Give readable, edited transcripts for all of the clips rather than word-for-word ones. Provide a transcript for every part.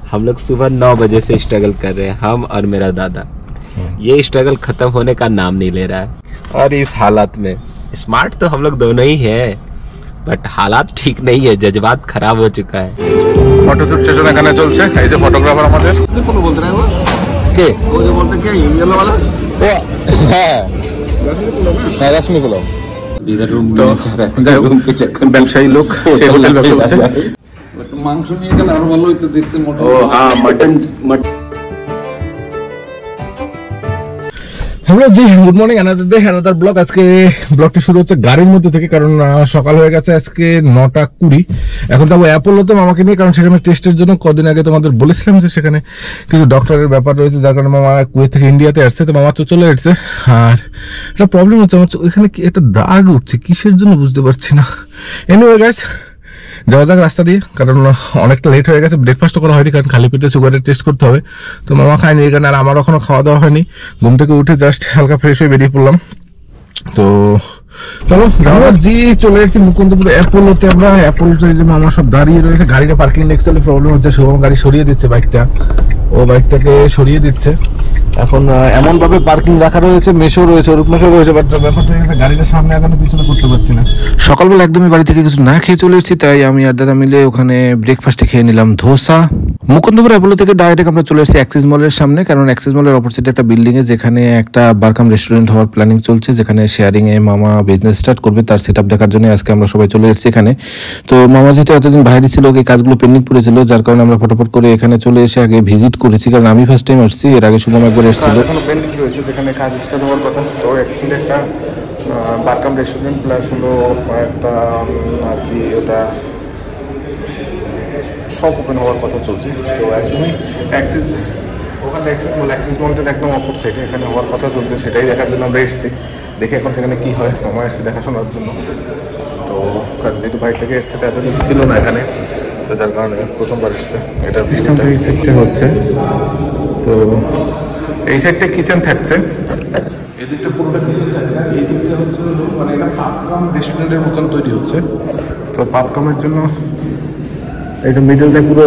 हम लोग सुबह 9 बजे से स्ट्रगल कर रहे हैं, हम और मेरा दादा। ये स्ट्रगल खत्म होने का नाम नहीं ले रहा है। और इस हालात में स्मार्ट तो हम लोग दोनों ही हैं, बट हालात ठीक नहीं है, जज्बात खराब हो चुका है। ফটোশুট সেশন এখানে চলছে, এই যে ফটোগ্রাফার আমাদের कौन बोल रहा है वो? के वो जो बोलते क्या ये येलो वाला? ও হ্যাঁ হ্যাঁ রশ্মি গুলো इधर रूम তো रूम पे चेक ব্যবসায়ী লোক সে হোটেল ব্যবসা করছে। মাংস নিয়ে গেলে আরো ভালো হইতো দেখতে। ओ हाँ मटन হ্যালো জি, good morning, another day another blog. আজকে ব্লগটি শুরু হচ্ছে গাড়ির মধ্যে থেকে, কারণ সকাল হয়ে গেছে আজকে 9:20। এখন যাবো অ্যাপোলোতে মামাকে নিয়ে, কারণ সেখানে টেস্টের জন্য কদিন আগে তোমাদের বলেছিলাম যে সেখানে কিছু ডক্টরের ব্যাপার রয়েছে, যার কারণে মামা কুয়েত থেকে ইন্ডিয়াতে আসছে। তো মামা তো চলে আসছে, আর একটা প্রবলেম হচ্ছে আমার এখানে একটা দাগ উঠছে, কিসের জন্য বুঝতে পারছি না। এনিওয়ে গাইস, যাওয়া যাক রাস্তা দিয়ে, কারণ অনেকটা লেট হয়ে গেছে। ব্রেকফাস্টও করা হয়নি, কারণ খালি পেটে সুগারের টেস্ট করতে হবে। তো মামা খায়নি এখানে, আর আমার এখনো খাওয়া দাওয়া হয়নি। ঘুম থেকে উঠে জাস্ট হালকা ফ্রেশ হয়ে বেরিয়ে পড়লাম। তো চলো যাওয়া জি, চলে এসেছি মুকুন্দপুর অ্যাপোলোতে। আমরা অ্যাপোলোতে যে মামা সব দাঁড়িয়ে রয়েছে, গাড়িটা পার্কিং নেক্সট হলে প্রবলেম হচ্ছে। শুভম গাড়ি সরিয়ে দিচ্ছে, বাইকটা ও বাইকটাকে সরিয়ে দিচ্ছে। এখন এমন ভাবে পার্কিং রাখা রয়েছে, মেশো রয়েছে, অরূপ মেশো রয়েছে, বাট ব্যাপারটা হয়ে গেছে গাড়িটা সামনে এখনো পিছনে করতে পারছি না। সকালবেলা একদমই বাড়ি থেকে কিছু না খেয়ে চলে এসেছি, তাই আমি আর দাদা মিলে ওখানে ব্রেকফাস্টে খেয়ে নিলাম ধোসা। মুকুন্দপুর অ্যাপোলো থেকে ডাইরেক্ট আমরা চলে এসেছি অ্যাক্সিস মলের সামনে, কারণ অ্যাক্সিস মলের অপোজিটে একটা বিল্ডিং এ যেখানে একটা বারকাম রেস্টুরেন্ট হওয়ার প্ল্যানিং চলছে, যেখানে শেয়ারিং এ মামা বিজনেস স্টার্ট করবে। তার সেট আপ দেখার জন্য আজকে আমরা সবাই চলে এসেছি এখানে। তো মামা যেহেতু এতদিন বাইরে ছিল, এই কাজগুলো পেন্ডিং পড়েছিল, যার কারণে আমরা ফটাফট করে এখানে চলে এসে আগে ভিজিট করেছি, কারণ আমি ফার্স্ট টাইম আসছি, এর আগে শুভম একবার এসেছিল। পেন্ডিং রয়েছে যেখানে কাজ স্টার্ট হওয়ার কথা। তো অ্যাকচুয়ালি একটা বারকাম রেস্টুরেন্ট প্লাস হলো একটা আর কি ওটা শপ ওপেন হওয়ার কথা চলছে। তো একদমই অ্যাক্সিস ওখানে অ্যাক্সিস মলটার একদম অপর সাইডে এখানে হওয়ার কথা চলছে, সেটাই দেখার জন্য আমরা এসেছি। দেখে এখন সেখানে কী হয়, মামা এসেছি দেখাশোনার জন্য। তো যেহেতু বাইরে থেকে এসছে, তো এতদিন ছিল না এখানে, তো যার কারণে প্রথমবার এসছে। এটা সিস্টেমটা এই সাইডটা হচ্ছে। তো এই সাইডটা কিচেন থাকছে, এদিকটা পুরোটা কিচেন থাকছে, এই দিকটা হচ্ছে মানে এটা পাপকাম রেস্টুরেন্টের মতন তৈরি হচ্ছে। তো পাপকামের জন্য এটা মিডলটা পুরো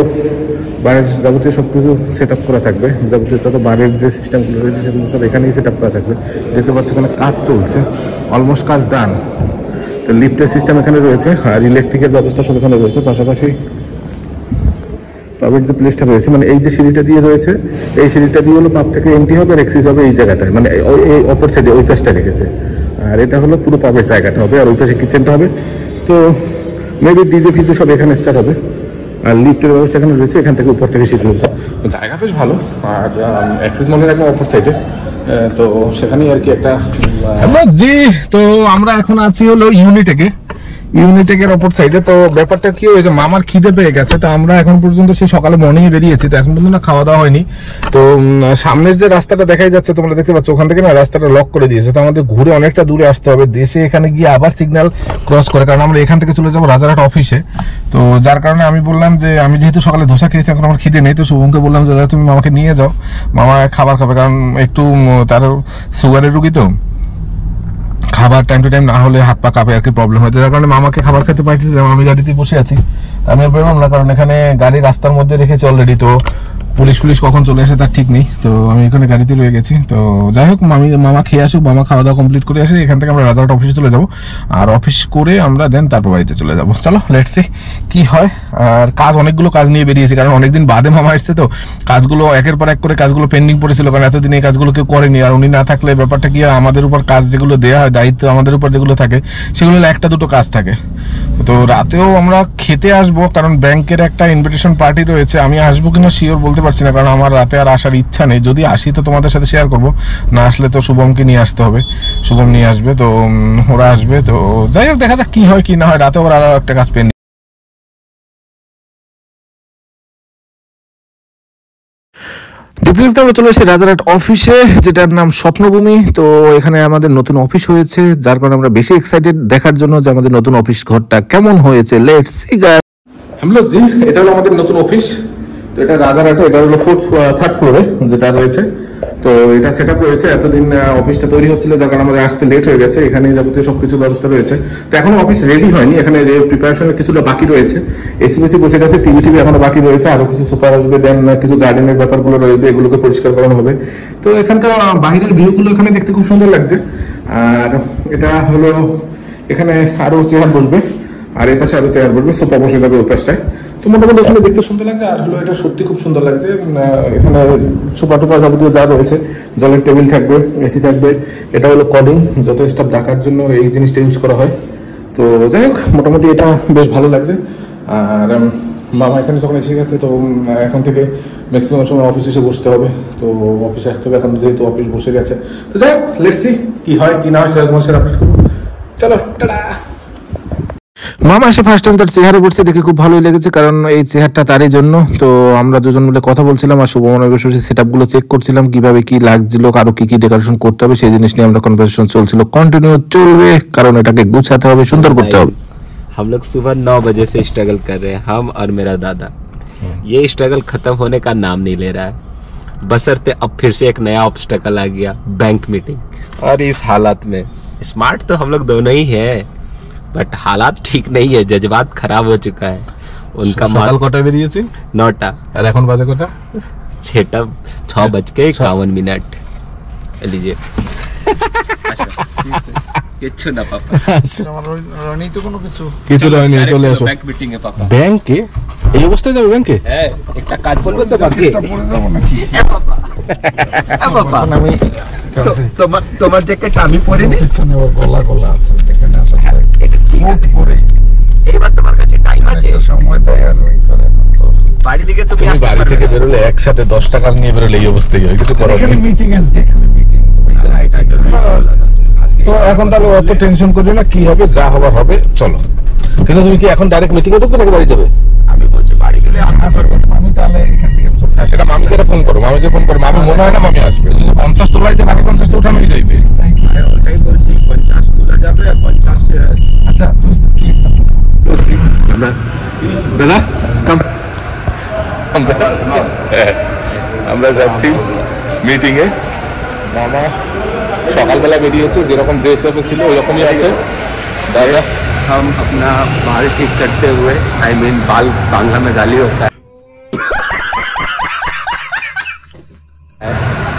বারের যাবতীয় সব কিছু সেট আপ করা থাকবে, যাবতীয় যত বারের যে সিস্টেমগুলো রয়েছে সেগুলো সব এখানেই সেট আপ করা থাকবে। দেখতে পাচ্ছি ওখানে কাজ চলছে, অলমোস্ট কাজ ডান। তো লিফটের সিস্টেম এখানে রয়েছে, আর ইলেকট্রিকের ব্যবস্থা সব এখানে রয়েছে। পাশাপাশি পাবের যে প্লেসটা রয়েছে, মানে এই যে সিঁড়িটা দিয়ে রয়েছে, এই সিঁড়িটা দিয়ে হলো পাব থেকে এন্ট্রি হবে, আর এক্সিস হবে এই জায়গাটায়, মানে এই অপর সাইডে ওই পাশটা রেখেছে। আর এটা হলো পুরো পাবের জায়গাটা হবে, আর ওই পাশে কিচেনটা হবে। তো মেবি ডিজে ফিজে সব এখানে স্টার্ট হবে, আর লিফটের ব্যবস্থা এখানে রয়েছে, এখান থেকে উপর থেকে সিট রয়েছে। জায়গা বেশ ভালো, আর অ্যাক্সিস মলের একদম অপর সাইডে। তো সেখানেই আর কি একটা জি। তো আমরা এখন আছি হলো ইউনিটেকের অপর সাইডে। তো ব্যাপারটা কি হয়েছে, মামার খিদে পেয়ে গেছে। তো আমরা এখন পর্যন্ত সেই সকালে মর্নিং এ বেরিয়েছি, তো এখন পর্যন্ত খাওয়া দাওয়া হয়নি। তো সামনের যে রাস্তাটা দেখাই যাচ্ছে, তোমরা দেখতে পাচ্ছ, ওখান থেকে না রাস্তাটা লক করে দিয়েছে। তো আমাদের ঘুরে অনেকটা দূরে আসতে হবে, দেশে এখানে গিয়ে আবার সিগন্যাল ক্রস করে, কারণ আমরা এখান থেকে চলে যাবো রাজারহাট অফিসে। তো যার কারণে আমি বললাম যে আমি যেহেতু সকালে ধোসা খেয়েছি, এখন আমার খিদে নেই। তো শুভমকে বললাম যে দাদা তুমি মামাকে নিয়ে যাও, মামা খাবার খাবে, কারণ একটু তার সুগারের রুগী, তো খাবার টাইম টু টাইম না হলে হাত পা কাঁপে আর কি, প্রবলেম হয়। যার কারণে মামাকে খাবার খেতে পাঠিয়ে দিলাম। আমি গাড়িতে বসে আছি, আমি বেরোলাম না, কারণ এখানে গাড়ি রাস্তার মধ্যে রেখেছি অলরেডি। তো পুলিশ কখন চলে আসে তার ঠিক নেই, তো আমি এখানে গাড়িতে রয়ে গেছি। তো যাই হোক, মামা খেয়ে আসুক, মামা খাওয়া দাওয়া কমপ্লিট করে আসে, এখান থেকে আমরা রাজারহাট অফিসে চলে যাবো, আর অফিস করে আমরা দেন তারপর বাড়িতে চলে যাবো। চলো লেটস সি কি হয়। আর অনেকগুলো কাজ নিয়ে বেরিয়েছি, কারণ অনেকদিন বাদে মামা এসছে, তো কাজগুলো একের পর এক করে কাজগুলো পেন্ডিং পড়েছিল, কারণ এতদিন এই কাজগুলো কেউ করেনি। আর উনি না থাকলে ব্যাপারটা কি, আমাদের উপর কাজ যেগুলো দেওয়া হয়, দায়িত্ব আমাদের উপর যেগুলো থাকে, সেগুলো একটা দুটো কাজ থাকে। তো রাতেও আমরা খেতে আসবো, কারণ ব্যাংকের একটা ইনভিটেশন পার্টি রয়েছে। আমি আসবো কিনা শিওর বলতে পারছি না, কারণ আমার রাতে আর আসার ইচ্ছা নেই। যদি আসি তো তোমাদের সাথে শেয়ার করবো, না আসলে তো শুভমকে নিয়ে আসতে হবে, শুভম নিয়ে আসবে, তো ওরা আসবে। তো যাই হোক, দেখা যাক কি হয় কি না হয়। রাতে ওরা আরো একটা কাজ পেন্ডিং। দেখতে দেখতে আমরা চলে এসেছি রাজারহাট অফিসে, যেটার নাম স্বপ্নভূমি। তো এখানে আমাদের নতুন অফিস হয়েছে, যার কারণে আমরা বেশি এক্সাইটেড দেখার জন্য যে আমাদের নতুন অফিস ঘরটা কেমন হয়েছে। Let's see guys. হ্যালো জি, এটা হলো আমাদের নতুন অফিস। তো এটা রাজারহাটে, এটা হলো থার্ড ফ্লোরে যেটা রয়েছে। তো এটা সেট আপ রয়েছে, এতদিন অফিসটা তৈরি হচ্ছিল যার কারণে আমাদের আসতে লেট হয়ে গেছে। এখানে যাবতীয় সবকিছু ব্যবস্থা রয়েছে। তো এখনো অফিস রেডি হয়নি, এখানে প্রিপারেশনের কিছুটা বাকি রয়েছে। এসি বসে গেছে, টিভি এখনো বাকি রয়েছে, আরো কিছু সুপার আসবে, দেন কিছু গার্ডেনের ব্যাপারগুলো রয়েছে, এগুলোকে পরিষ্কার করানো হবে। তো এখানকার বাইরের ভিউগুলো এখানে দেখতে খুব সুন্দর লাগছে। আর এটা হলো এখানে আরো চেয়ার বসবে, আর এই পাশে আরো চেয়ার বসবে, সোফা বসে যাবে ওই পাশটায়। তো মোটামুটি এখানে দেখতে সুন্দর লাগছে। আর হলো এটা সত্যি খুব সুন্দর লাগছে। এখানে সোফা টোপা যাবতীয় যা রয়েছে, জলের টেবিল থাকবে, এসি থাকবে। এটা হলো কলিং, যত স্টাফ ডাকার জন্য এই জিনিসটা ইউজ করা হয়। তো যাই হোক, মোটামুটি এটা বেশ ভালো লাগছে। আর মামা এখানে যখন এসে গেছে, তো এখন থেকে ম্যাক্সিমাম সময় অফিস এসে বসতে হবে। তো অফিসে আসতে হবে এখন, যেহেতু অফিস বসে গেছে। তো যাই হোক, লেটস সি কি হয় কি না হয়, সেটা তোমার সাথে আপডেট করবো। চলো, টাটা। মামা এসে ফার্স্ট টাইম তার চেহারা পড়ছে, দেখে খুব ভালোই লেগেছে, কারণ এই চেহারটা তারই জন্য। তো আমরা দুজন মিলে কথা বলছিলাম আর শুভমনের বসে সেট আপগুলো চেক করছিলাম, কিভাবে কি লাগছিল, আরো কি কি ডেকোরেশন করতে হবে সেই জিনিস নিয়ে আমরা কনভারসেশন চলছিল। কন্টিনিউ চলবে, কারণ এটাকে গুছাতে হবে, সুন্দর করতে হবে। हम लोग सुबह 9 बजे से स्ट्रगल कर रहे हैं, हम और मेरा दादा। ये स्ट्रगल खत्म होने का नाम नहीं ले रहा है, बशर्ते अब फिर से एक नया ऑब्स्टेकल आ गया, बैंक मीटिंग। और इस हालात में स्मार्ट तो हम लोग दोनों ही हैं, बट हालात ठीक नहीं है, जज्बात खराब हो चुका है उनका। সকাল কটা বেরিয়েছি? 9টা। আর এখন বাজে কটা? 6:51। लीजिए। কিচ্ছু না পাপা, রনি তো কোনো কিছু রয়নি, চলে আসো ব্যাংক মিটিং এ পাপা। ব্যাংকে? এই অবস্থায় যাবে ব্যাংকে? হ্যাঁ, একটা কাজ বলবো তো বাকি। এটা পরে যাবো নাকি? বাবা আমি তোমার জ্যাকেট আমি পরে নি, পিছনে ওর গলা আছে, এখানে আসা মুখ পরে। এবার তোমার কাছে টাইম আছে, সময় দেয় আর ওই করে। বাড়ি থেকে তুমি তুমি আসতে বাড়ি পারবে থেকে না। বেরোলে একসাথে 10 টাকা নিয়ে বেরোলে এই অবস্থায় হয়, কিছু করার এখানে নেই। মিটিং আছে, এখানে মিটিং। তো এখন তাহলে অত টেনশন করবে না, কি হবে যা হবার হবে, চলো। কিন্তু তুমি কি এখন ডাইরেক্ট মিটিং এ ঢুকবে নাকি বাড়ি যাবে? আমি বলছি বাড়ি গেলে আমি তাহলে এখান থেকে হ্যাঁ, সেটা মামিকে ফোন করো, মামিকে ফোন করো। মামি মনে হয় না মামি আসবে, যদি 50 তোলাইতে বাকি 50 তো উঠানোই যাইবে। ওটাই বলছি, 50 তোলা যাবে আর 50। আচ্ছা, তুই কি দাদা কাম, আমরা যাচ্ছি মিটিং এ। মামা সকালবেলা বেরিয়েছে, যেরকম ড্রেস আপে ছিল ওইরকমই আছে। দাদা हम अपना बाल ठीक करते हुए, आई मीन बाल बांग्ला में गाली होता है,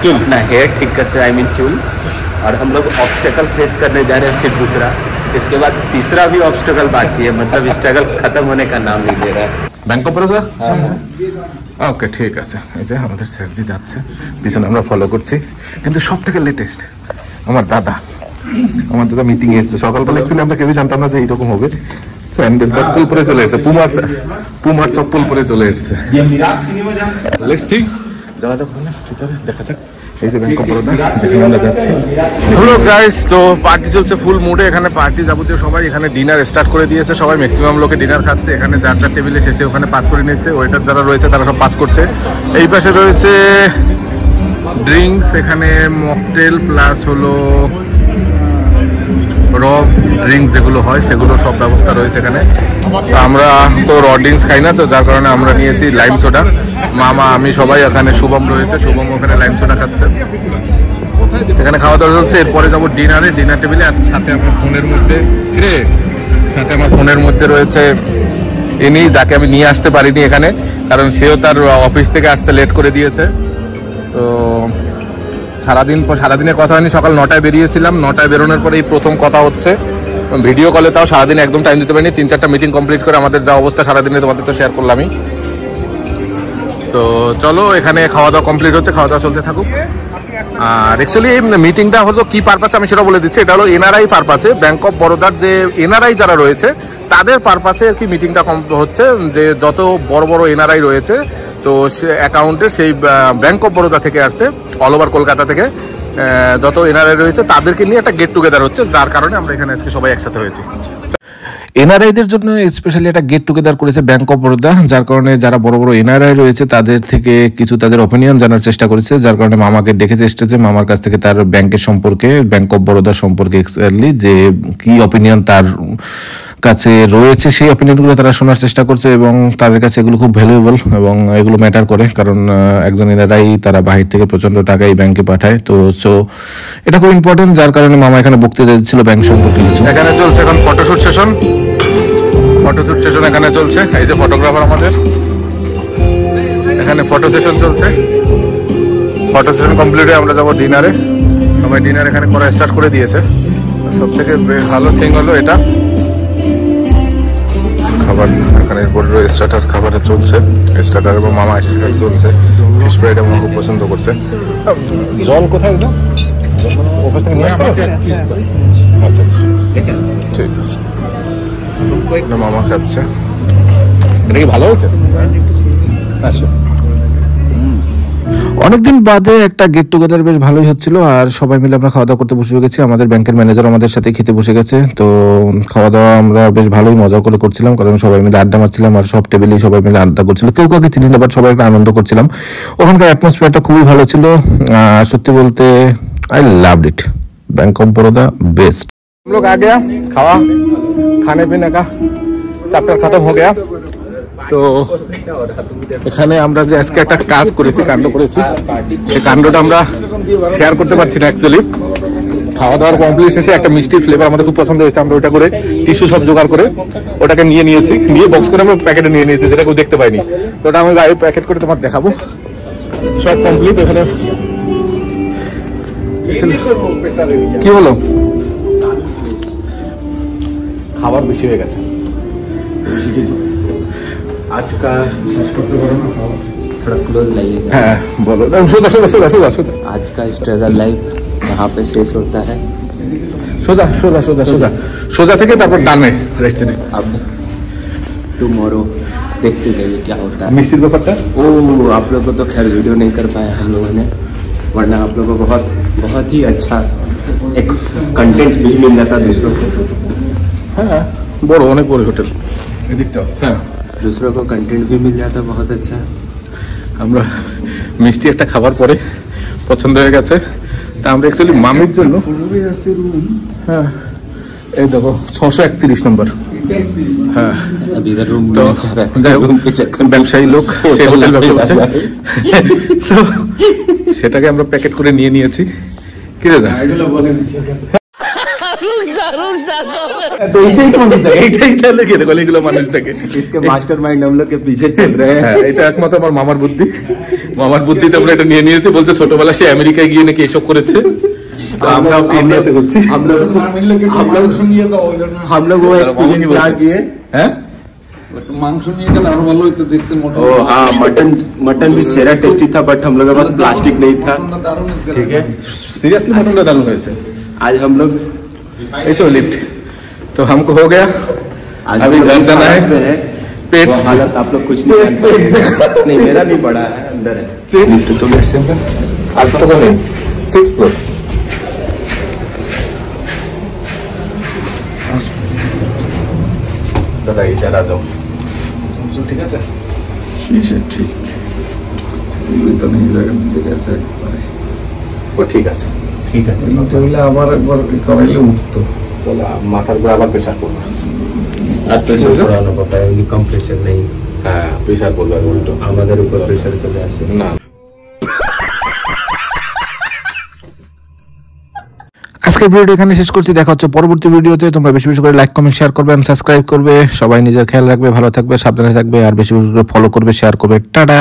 चुल अपना हेयर ठीक करते हैं, आई मीन चूल। और हम लोग ऑब्स्टेकल फेस करने जा रहे हैं, फिर दूसरा, इसके बाद तीसरा भी ऑब्स्टेकल बाकी है, मतलब स्ट्रगल खत्म होने का नाम नहीं ले रहा है। Bank of Baroda? ওকে, ঠিক আছে। এই যে আমাদের স্যারজি যাচ্ছে, পিছনে আমরা ফলো করছি। কিন্তু সব থেকে লেটেস্ট আমার দাদা মিটিং এ এসেছে। সকালবেলা অ্যাকচুয়ালি আমরা কেউই জানতাম না যে এইরকম হবে। স্যান্ডেল চপ্পল পরে চলে এসেছে, পুমার চপ্পল পরে চলে এসেছে। লেটস সি, যাওয়া যাক ওখানে ভিতরে, দেখা যাক। এই যে ব্যাংক অফ বরোদা, যেখানে আমরা যাচ্ছি। হ্যালো গাইস, তো পার্টি চলছে ফুল মুডে। এখানে পার্টি যাবতীয় সবাই এখানে ডিনার স্টার্ট করে দিয়েছে, সবাই ম্যাক্সিমাম লোকে ডিনার খাচ্ছে। এখানে যার যার টেবিলে শেষে ওখানে পাস করে নিচ্ছে, ওয়েটার যারা রয়েছে তারা সব পাস করছে। এই পাশে রয়েছে ড্রিঙ্কস, এখানে মকটেল প্লাস হলো র ড্রিঙ্কস যেগুলো হয় সেগুলো সব ব্যবস্থা রয়েছে এখানে। তো আমরা তো র ড্রিঙ্কস খাই না, তো যার কারণে আমরা নিয়েছি লাইম সোডা। মামা আমি সবাই, এখানে শুভম রয়েছে, শুভম ওখানে লাইম সোডা খাচ্ছে। এখানে খাওয়া দাওয়া চলছে। এরপরে যাবো ডিনারে, ডিনার টেবিলে। আর সাথে আমার ফোনের মধ্যে রয়েছে ইনি, যাকে আমি নিয়ে আসতে পারিনি এখানে, কারণ সেও তার অফিস থেকে আসতে লেট করে দিয়েছে। তো সারাদিনে কথা হয়নি। সকাল 9টায় বেরিয়েছিলাম, 9টায় বেরোনোর পরে এই প্রথম কথা হচ্ছে। ভিডিও কলে তাও সারাদিন একদম টাইম দিতে পারিনি। 3-4টা মিটিং কমপ্লিট করে আমাদের যা অবস্থা সারাদিনে তোমাদের তো শেয়ার করলামই। তো চলো, এখানে খাওয়া দাওয়া কমপ্লিট হচ্ছে, খাওয়া দাওয়া চলতে থাকুক। আর অ্যাকচুয়ালি এই মিটিংটা হলো কি পারপাসে আমি সেটা বলে দিচ্ছি। এটা হলো এনআরআই পারপাসে, ব্যাংক অফ বরোদার যে এনআরআই যারা রয়েছে তাদের পারপাসে আর কি মিটিংটা হচ্ছে। যে যত বড় বড় এনআরআই রয়েছে, তো সে অ্যাকাউন্টে সেই ব্যাংক অফ বরোদা থেকে আসছে, অল ওভার কলকাতা থেকে যত এনআরআই রয়েছে তাদেরকে নিয়ে একটা গেট টুগেদার হচ্ছে, যার কারণে আমরা এখানে আজকে সবাই একসাথে হয়েছি। এনআরআইদের জন্য স্পেশালি একটা গেট টুগেদার করেছে ব্যাংক অফ বরোদা, যার কারণে যারা বড় বড় এনআরআই রয়েছে তাদের থেকে কিছু তাদের অপিনিয়ন জানার চেষ্টা করেছে, যার কারণে মামাকে ডেকেছে স্টেজে। মামার কাছ থেকে তার ব্যাংকের সম্পর্কে, ব্যাংক অফ বরোদা সম্পর্কে এক্স্যাক্টলি যে কি অপিনিয়ন তার কাছে রয়েছে সেই অপিনিয়নগুলো তারা শোনার চেষ্টা করছে এবং তাদের কাছে এগুলো খুব ভ্যালুয়েবল এবং এগুলো ম্যাটার করে, কারণ একজন এনারাই তারা বাহির থেকে প্রচন্ড টাকা এই ব্যাংকে পাঠায়। তো সো এটা খুব ইম্পর্টেন্ট, যার কারণে মামা এখানে বক্তৃতা দিচ্ছিল ব্যাংক সম্পর্কে কিছু। এখানে চলছে এখন ফটোশুট সেশন, এখানে চলছে। এই যে ফটোগ্রাফার আমাদের, এখানে ফটো সেশন চলছে। ফটো সেশন কমপ্লিট হয়ে আমরা যাবো ডিনারে। সবাই ডিনার এখানে করা স্টার্ট করে দিয়েছে। সব থেকে ভালো থিং হলো এটা খাবার, এখানে স্টার্টার খাবারে চলছে, স্টার্টার এবং মামা স্টার্টার চলছে। ফিশ ফ্রাইটা মামা খুব পছন্দ করছে। জল কোথায় না অফিস থেকে নিয়ে আসতে হবে? আচ্ছা আচ্ছা ঠিক আছে, মামা খাচ্ছে। এটা কি ভালো হয়েছে? আচ্ছা, অনেকদিন বাদে একটা গেট টুগেদার বেশ ভালোই হচ্ছিল, আর সবাই মিলে আমরা খাওয়া দাওয়া করতে বসে গেছি। আমাদের ব্যাংকের ম্যানেজার আমাদের সাথে খেতে বসে গেছে। তো খাওয়া দাওয়া আমরা বেশ ভালোই মজা করে করছিলাম, কারণ সবাই মিলে আড্ডা মারছিলাম আর সব টেবিলেই সবাই মিলে আড্ডা করছিল। কেউ কাউকে চিনি না, বাট সবাই একটা আনন্দ করছিলাম। ওখানকার অ্যাটমসফিয়ারটা খুবই ভালো ছিল। সত্যি বলতে I loved it. Bank of Baroda best. हम लोग आ गया, खावा खाने पीने का चैप्टर खत्म हो गया। তো এখানে আমরা যে আজকে একটা কাজ করেছি, কাণ্ড করেছি, সেই কাণ্ডটা আমরা শেয়ার করতে পারছি না অ্যাকচুয়ালি। খাওয়া দাওয়ার কমপ্লিট শেষে একটা মিষ্টির ফ্লেভার আমাদের খুব পছন্দ হয়েছে। আমরা ওটা করে টিস্যু সব জোগাড় করে ওটাকে নিয়েছি, নিয়ে বক্স করে আমরা প্যাকেটে নিয়ে নিয়েছি, যেটা কেউ দেখতে পাইনি। তো ওটা আমি বাইরে প্যাকেট করে তোমার দেখাবো। সব কমপ্লিট। এখানে কি হলো, খাবার বেশি হয়ে গেছে। आज का थोड़ा क्लोज लाइए। हाँ बोलो, सोचा सोचा सोचा सोचा सोचा। आज का स्ट्रगल लाइफ यहाँ पे शेष होता है। सोचा सोचा सोचा सोचा सोचा थे कि तापर डाने राइट से अब टुमारो देखते जाइए क्या होता है। मिस्त्री को पता ओ आप लोग को तो खैर वीडियो नहीं कर पाए हम लोगों ने, वरना आप लोगों को बहुत ही अच्छा एक कंटेंट भी मिल जाता दूसरों को। हाँ बड़ो अनेक बड़ो होटल हाँ, दूसरों को कंटेंट भी मिल जाता बहुत अच्छा। আমরা মিষ্টি একটা খাবার পরে পছন্দ হয়ে গেছে। তা আমরা অ্যাকচুয়ালি মামির জন্য হ্যাঁ এই দেখো 631 নম্বর। হ্যাঁ अभी इधर रूम তো যাই হোক ব্যবসায়ী লোক সে হোটেল ব্যবসা করছে, তো সেটাকে আমরা প্যাকেট করে নিয়ে নিয়েছি। কি দাদা इसके मास्टरमाइंड हम लोग के पीछे चल रहे हैं। এটা একমাত্র আমার মামার বুদ্ধি। মামার বুদ্ধিতে আমরা এটা নিয়ে নিয়েছি। বলছে ছোটবেলা সে আমেরিকায় গিয়ে নাকি এসব করেছে, हम लोग वो एक्सपीरियंस यहाँ किए। হ্যাঁ মাংস নিয়ে গেলে আরো ভালো হতো দেখতে। ओ हाँ मटन भी सेरा टेस्टी था, बट हम लोग के पास प्लास्टिक नहीं था। ठीक है, सीरियसली मटनটা দারুণ হয়েছে। आज हम लोग এই তো লিফট तो हमको हो गया। आज अभी घर जाना है। पेट वो हालत आप लोग कुछ नहीं जानते। नहीं मेरा भी बड़ा है, अंदर है। तो लेट सिंपल आज तो नहीं 6 फ्लोर। दादा इधर आ जाओ। ठीक है सर, ठीक তো নেই জায়গা থেকে আছে ও ঠিক আছে ठीक है। হইলে আবার একবার করাইলে উঠতো। বলা মাথার উপর আবার প্রেসার পড়বে। আর প্রেসার পড়ানো পাপা, এমনি কম প্রেসার নেই। হ্যাঁ প্রেসার পড়বে উল্টো, আমাদের উপর প্রেসার চলে আসে না। আজকের ভিডিও এখানে শেষ করছি। দেখা হচ্ছে পরবর্তী ভিডিওতে। তোমরা বেশি বেশি করে লাইক কমেন্ট শেয়ার করবে, সাবস্ক্রাইব করবে। সবাই নিজের খেয়াল রাখবে, ভালো থাকবে, সাবধানে থাকবে, আর বেশি বেশি করে ফলো করবে, শেয়ার করবে। টাটা।